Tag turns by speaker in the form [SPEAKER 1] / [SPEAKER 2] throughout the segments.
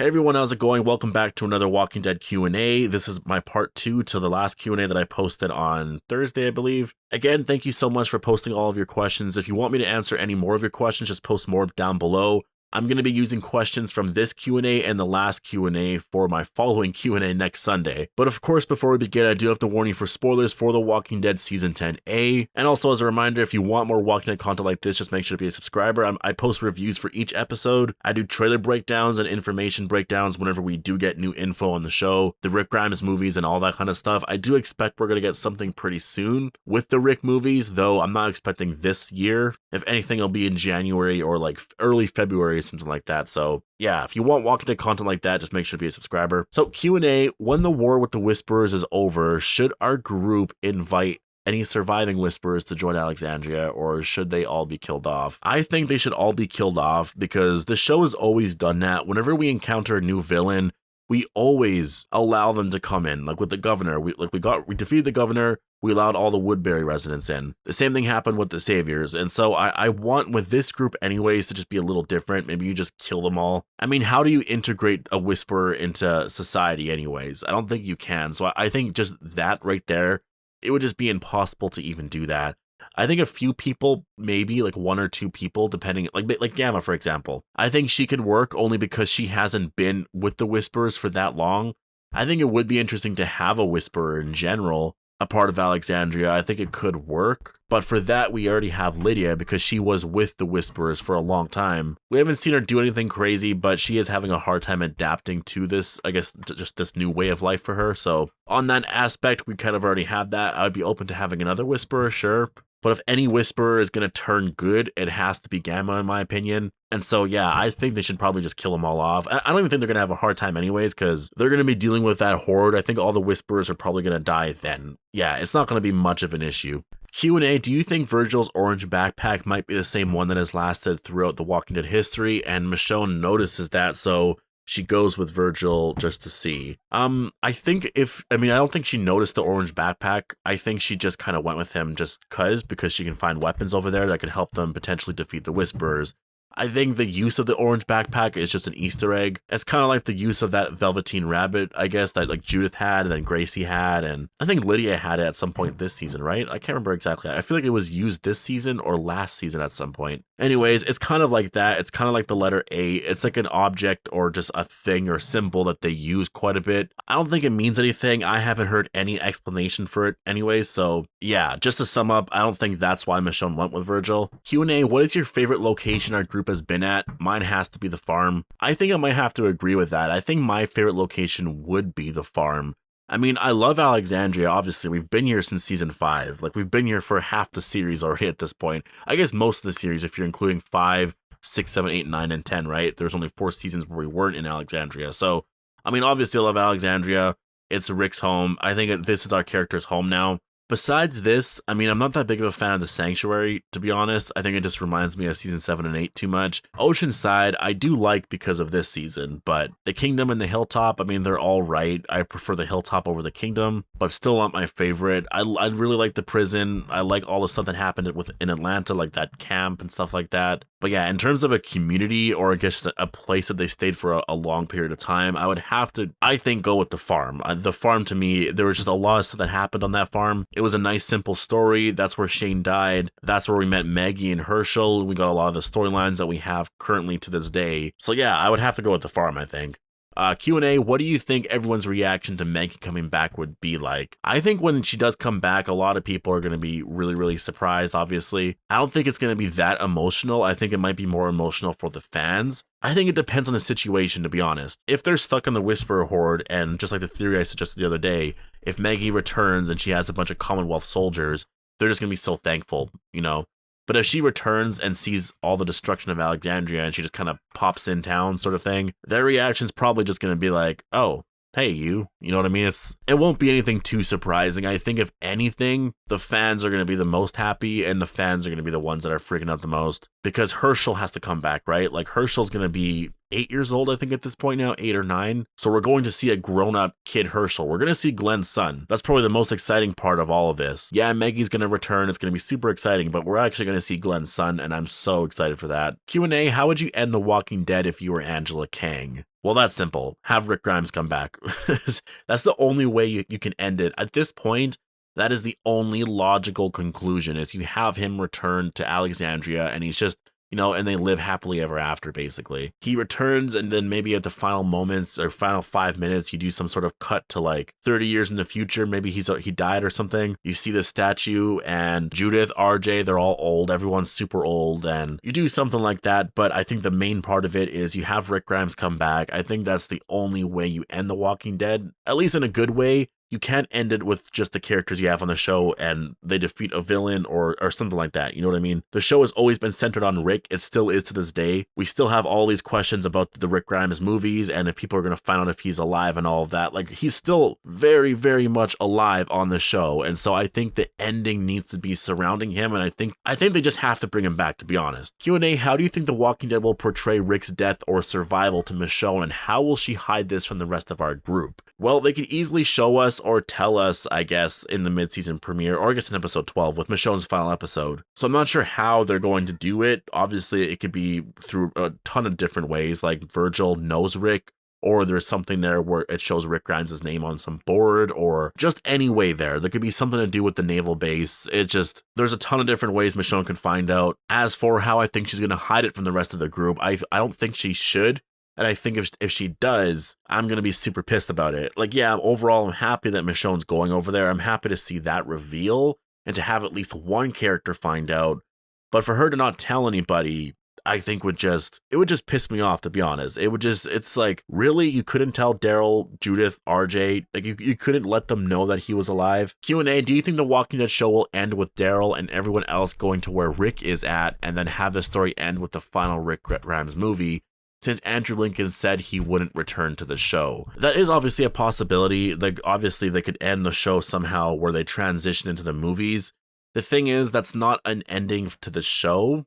[SPEAKER 1] Hey everyone, how's it going? Welcome back to another Walking Dead Q&A. This is my part 2 to the last Q&A that I posted on Thursday, I believe. Again, thank you so much for posting all of your questions. If you want me to answer any more of your questions, just post more down below. I'm going to be using questions from this Q&A and the last Q&A for my following Q&A next Sunday. But of course, before we begin, I do have to warn you for spoilers for The Walking Dead Season 10A. And also as a reminder, if you want more Walking Dead content like this, just make sure to be a subscriber. I post reviews for each episode. I do trailer breakdowns and information breakdowns whenever we do get new info on the show, the Rick Grimes movies and all that kind of stuff. I do expect we're going to get something pretty soon with the Rick movies, though I'm not expecting this year. If anything, it'll be in January or like early February, something like that. So yeah, if you want Walking Dead content like that, just make sure to be a subscriber. So Q&A, when the war with the Whisperers is over, should our group invite any surviving Whisperers to join Alexandria, or should they all be killed off? I think they should all be killed off because the show has always done that. Whenever we encounter a new villain, we always allow them to come in. Like with the governor, we defeated the governor. We allowed all the Woodbury residents in. The same thing happened with the Saviors. And so I want with this group anyways to just be a little different. Maybe you just kill them all. I mean, how do you integrate a Whisperer into society anyways? I don't think you can. So I think just that right there, it would just be impossible to even do that. I think a few people, maybe like one or two people, depending, like Gamma, for example. I think she could work only because she hasn't been with the Whisperers for that long. I think it would be interesting to have a Whisperer in general, a part of Alexandria. I think it could work. But for that, we already have Lydia because she was with the Whisperers for a long time. We haven't seen her do anything crazy, but she is having a hard time adapting to this, I guess, just this new way of life for her. So on that aspect, we kind of already have that. I would be open to having another Whisperer, sure. But if any Whisperer is going to turn good, it has to be Gamma, in my opinion. And so, yeah, I think they should probably just kill them all off. I don't even think they're going to have a hard time anyways, because they're going to be dealing with that horde. I think all the Whisperers are probably going to die then. Yeah, it's not going to be much of an issue. Q&A, do you think Virgil's orange backpack might be the same one that has lasted throughout the Walking Dead history? And Michonne notices that, so she goes with Virgil just to see. I don't think she noticed the orange backpack. I think she just kind of went with him just because she can find weapons over there that could help them potentially defeat the Whisperers. I think the use of the orange backpack is just an Easter egg. It's kind of like the use of that Velveteen Rabbit, I guess, that like Judith had and then Gracie had, and I think Lydia had it at some point this season, right? I can't remember exactly. I feel like it was used this season or last season at some point. Anyways, it's kind of like that. It's kind of like the letter A. It's like an object or just a thing or symbol that they use quite a bit. I don't think it means anything. I haven't heard any explanation for it anyways. So yeah, just to sum up, I don't think that's why Michonne went with Virgil. Q&A, what is your favorite location our group has been at? Mine has to be the farm. I think I might have to agree with that. I think my favorite location would be the farm. I mean, I love Alexandria, obviously. We've been here since season 5. Like, we've been here for half the series already at this point. I guess most of the series, if you're including 5, 6, 7, 8, 9, and 10, right? There's only 4 seasons where we weren't in Alexandria. So, I mean, obviously I love Alexandria. It's Rick's home. I think this is our character's home now. Besides this, I mean, I'm not that big of a fan of the Sanctuary, to be honest. I think it just reminds me of season 7 and 8 too much. Oceanside, I do like because of this season, but the Kingdom and the Hilltop, I mean, they're all right. I prefer the Hilltop over the Kingdom, but still not my favorite. I really like the prison. I like all the stuff that happened in Atlanta, like that camp and stuff like that. But yeah, in terms of a community, or I guess a place that they stayed for a long period of time, I would have to, I think, go with the farm. The farm, to me, there was just a lot of stuff that happened on that farm. It was a nice, simple story. That's where Shane died. That's where we met Maggie and Hershel. We got a lot of the storylines that we have currently to this day. So yeah, I would have to go with the farm, I think. Q&A, what do you think everyone's reaction to Maggie coming back would be like? I think when she does come back, a lot of people are going to be really, really surprised, obviously. I don't think it's going to be that emotional. I think it might be more emotional for the fans. I think it depends on the situation, to be honest. If they're stuck in the Whisperer horde, and just like the theory I suggested the other day, if Maggie returns and she has a bunch of Commonwealth soldiers, they're just going to be so thankful, you know? But if she returns and sees all the destruction of Alexandria and she just kind of pops in town sort of thing, their reaction's probably just going to be like, oh, hey, you know what I mean? It won't be anything too surprising. I think if anything, the fans are going to be the most happy, and the fans are going to be the ones that are freaking out the most, because Hershel has to come back, right? Like, Hershel's going to be 8 years old, I think, at this point now, 8 or 9. So we're going to see a grown-up kid Hershel. We're going to see Glenn's son. That's probably the most exciting part of all of this. Yeah, Maggie's going to return. It's going to be super exciting, but we're actually going to see Glenn's son, and I'm so excited for that. Q&A, how would you end The Walking Dead if you were Angela Kang? Well, that's simple. Have Rick Grimes come back. That's the only way you can end it. At this point, that is the only logical conclusion, is you have him return to Alexandria and he's just, and they live happily ever after, basically. He returns, and then maybe at the final moments or final 5 minutes, you do some sort of cut to like 30 years in the future. Maybe he died or something. You see the statue and Judith, RJ, they're all old. Everyone's super old, and you do something like that. But I think the main part of it is you have Rick Grimes come back. I think that's the only way you end The Walking Dead, at least in a good way. You can't end it with just the characters you have on the show and they defeat a villain or something like that. You know what I mean? The show has always been centered on Rick. It still is to this day. We still have all these questions about the Rick Grimes movies and if people are going to find out if he's alive and all of that. Like, he's still very, very much alive on the show. And so I think the ending needs to be surrounding him. And I think they just have to bring him back, to be honest. Q&A, how do you think The Walking Dead will portray Rick's death or survival to Michonne, and how will she hide this from the rest of our group? Well, they could easily show us or tell us, I guess, in the mid-season premiere, or I guess in episode 12 with Michonne's final episode. So I'm not sure how they're going to do it. Obviously, it could be through a ton of different ways, like Virgil knows Rick, or there's something there where it shows Rick Grimes' name on some board, or just any way there. There could be something to do with the naval base. There's a ton of different ways Michonne can find out. As for how I think she's going to hide it from the rest of the group, I don't think she should. And I think if she does, I'm going to be super pissed about it. Like, yeah, overall, I'm happy that Michonne's going over there. I'm happy to see that reveal and to have at least one character find out. But for her to not tell anybody, I think would just piss me off, to be honest. It's like, really? You couldn't tell Daryl, Judith, RJ? Like, you couldn't let them know that he was alive? Q&A, do you think The Walking Dead show will end with Daryl and everyone else going to where Rick is at and then have the story end with the final Rick Grimes movie, since Andrew Lincoln said he wouldn't return to the show? That is obviously a possibility. Like, obviously they could end the show somehow where they transition into the movies. The thing is, that's not an ending to the show,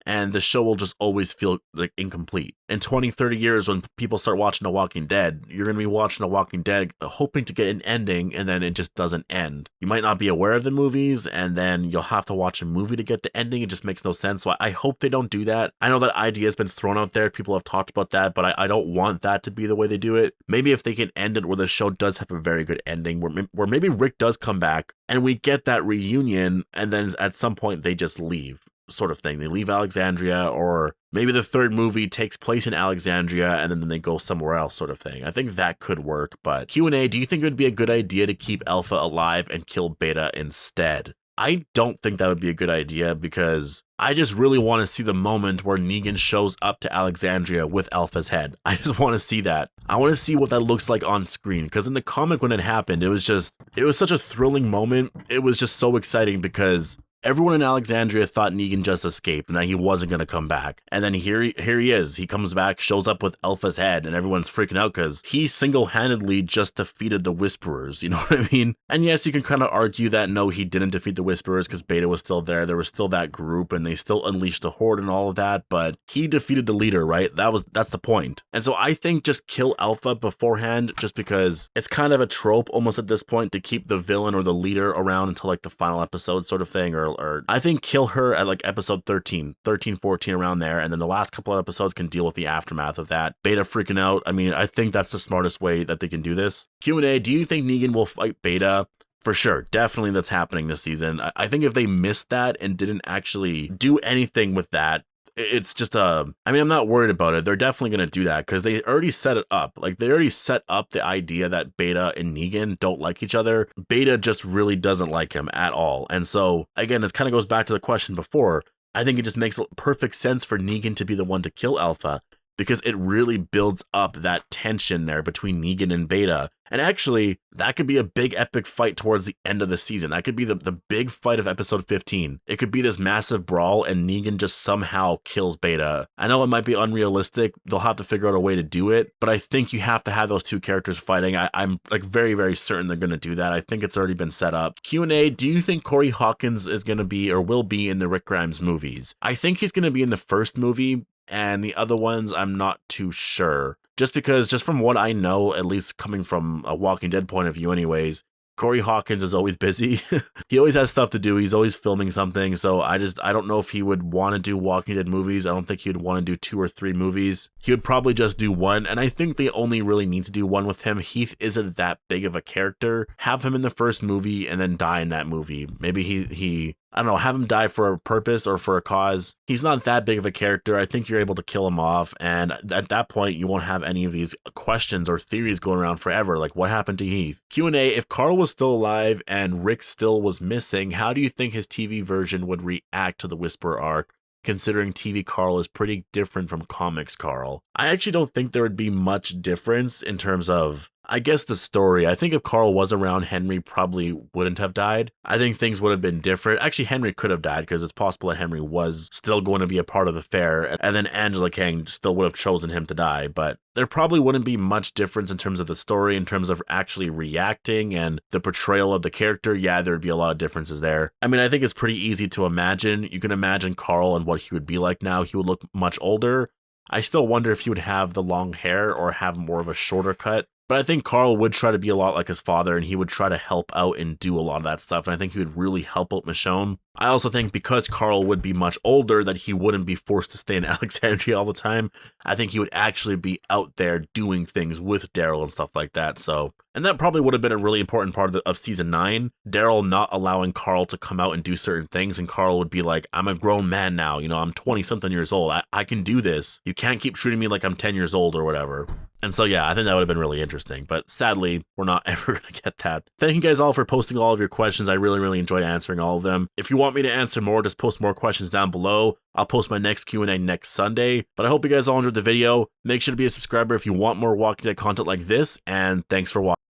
[SPEAKER 1] and the show will just always feel like incomplete. In 20, 30 years, when people start watching The Walking Dead, you're going to be watching The Walking Dead hoping to get an ending, and then it just doesn't end. You might not be aware of the movies, and then you'll have to watch a movie to get the ending. It just makes no sense. So I hope they don't do that. I know that idea has been thrown out there. People have talked about that, but I don't want that to be the way they do it. Maybe if they can end it where the show does have a very good ending, where maybe Rick does come back, and we get that reunion, and then at some point they just leave, sort of thing. They leave Alexandria, or maybe the third movie takes place in Alexandria and then they go somewhere else, sort of thing. I think that could work. But Q&A, do you think it would be a good idea to keep Alpha alive and kill Beta instead? I don't think that would be a good idea, because I just really want to see the moment where Negan shows up to Alexandria with Alpha's head. I just want to see that. I want to see what that looks like on screen, because in the comic when it happened, it was such a thrilling moment. It was just so exciting because everyone in Alexandria thought Negan just escaped and that he wasn't going to come back. And then here he is. He comes back, shows up with Alpha's head, and everyone's freaking out because he single-handedly just defeated the Whisperers. You know what I mean? And yes, you can kind of argue that no, he didn't defeat the Whisperers because Beta was still there. There was still that group and they still unleashed the Horde and all of that, but he defeated the leader, right? That's the point. And so I think just kill Alpha beforehand, just because it's kind of a trope almost at this point to keep the villain or the leader around until like the final episode, sort of thing, or I think kill her at like episode 13, 14 around there, and then the last couple of episodes can deal with the aftermath of that. Beta freaking out. I mean, I think that's the smartest way that they can do this. Q&A, do you think Negan will fight Beta? For sure, definitely that's happening this season. I think if they missed that and didn't actually do anything with that, it's just I'm not worried about it. They're definitely going to do that because they already set it up. Like, they already set up the idea that Beta and Negan don't like each other. Beta just really doesn't like him at all. And so, again, this kind of goes back to the question before. I think it just makes perfect sense for Negan to be the one to kill Alpha, because it really builds up that tension there between Negan and Beta. And actually, that could be a big epic fight towards the end of the season. That could be the big fight of episode 15. It could be this massive brawl and Negan just somehow kills Beta. I know it might be unrealistic. They'll have to figure out a way to do it, but I think you have to have those two characters fighting. I'm like very, very certain they're going to do that. I think it's already been set up. Q&A, do you think Corey Hawkins is going to be or will be in the Rick Grimes movies? I think he's going to be in the first movie, and the other ones I'm not too sure. Just because, just from what I know, at least coming from a Walking Dead point of view anyways, Corey Hawkins is always busy. He always has stuff to do. He's always filming something. So I don't know if he would want to do Walking Dead movies. I don't think he would want to do 2 or 3 movies. He would probably just do one. And I think they only really need to do one with him. Heath isn't that big of a character. Have him in the first movie and then die in that movie. Maybe he I don't know, have him die for a purpose or for a cause. He's not that big of a character. I think you're able to kill him off. And at that point, you won't have any of these questions or theories going around forever. Like, what happened to Heath? Q&A, if Carl was still alive and Rick still was missing, how do you think his TV version would react to the Whisperer arc? Considering TV Carl is pretty different from comics Carl. I actually don't think there would be much difference in terms of, I guess, the story. I think if Carl was around, Henry probably wouldn't have died. I think things would have been different. Actually, Henry could have died because it's possible that Henry was still going to be a part of the fair, and then Angela Kang still would have chosen him to die. But there probably wouldn't be much difference in terms of the story, in terms of actually reacting and the portrayal of the character. Yeah, there'd be a lot of differences there. I mean, I think it's pretty easy to imagine. You can imagine Carl and what he would be like now. He would look much older. I still wonder if he would have the long hair or have more of a shorter cut. But I think Carl would try to be a lot like his father, and he would try to help out and do a lot of that stuff. And I think he would really help out Michonne. I also think because Carl would be much older, that he wouldn't be forced to stay in Alexandria all the time. I think he would actually be out there doing things with Daryl and stuff like that. So, and that probably would have been a really important part of season 9. Daryl not allowing Carl to come out and do certain things, and Carl would be like, I'm a grown man now, you know, I'm 20-something years old. I can do this. You can't keep treating me like I'm 10 years old or whatever. And so, yeah, I think that would have been really interesting. But sadly, we're not ever going to get that. Thank you guys all for posting all of your questions. I really, really enjoyed answering all of them. If you want me to answer more, just post more questions down below. I'll post my next Q&A next Sunday. But I hope you guys all enjoyed the video. Make sure to be a subscriber if you want more Walking Dead content like this. And thanks for watching.